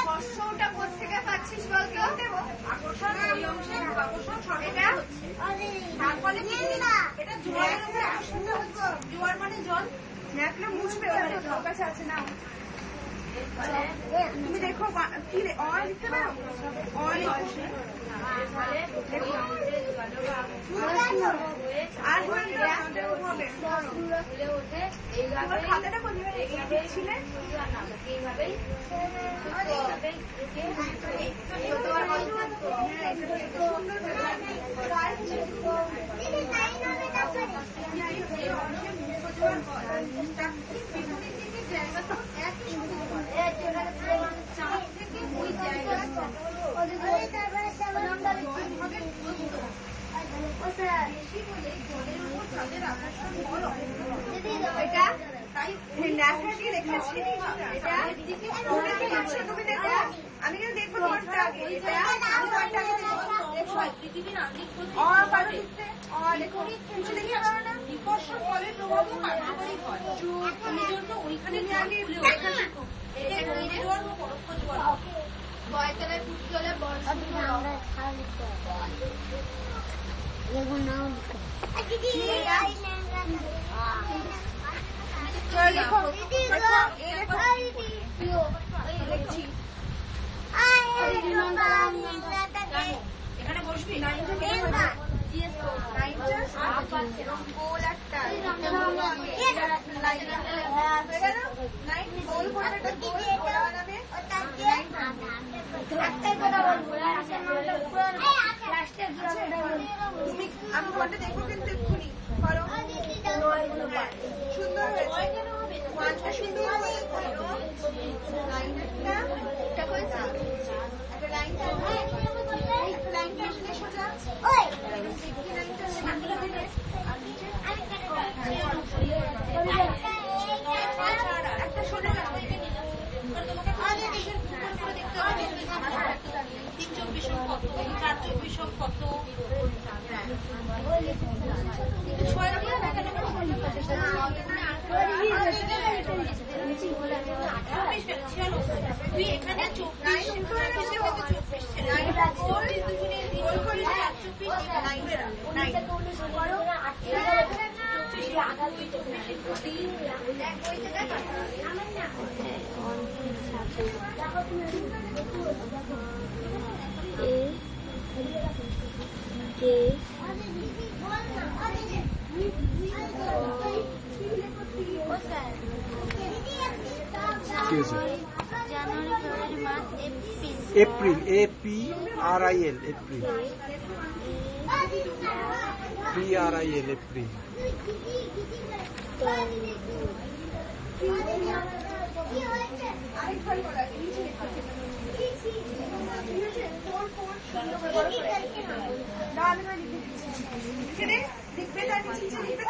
স্পর্শটা কোথেকে পাচ্ছিস বলতো? আকর্ষণ ওই অংশে আকর্ষণ এটা তারপরে এটা জোয়ারের উপরে আকর্ষণটা হচ্ছে। জোয়ার মানে জল ন্যাকলে মুছবে ওর কাছে আছে না। তুমি দেখো কি লিখতে পারো? আর খাতাটা কোথায় ছিলে? আমি কিন্তু দেখবো তোমারটা আগে। বিকর্ষণ বলের প্রভাবও কার্যকরী হয়। ওইখানে বয়তলায় পুষ্কলে এখানে বসবি আমি ঘন্টা দেখবো কিন্তু এক্ষুনি করো সুন্দর হয়েছে সুন্দর লাইনটা আসলে সোজা একটা সোজা তুই এখানে April APRIL April PRIL April লিখবে তার নিচে লিখবে।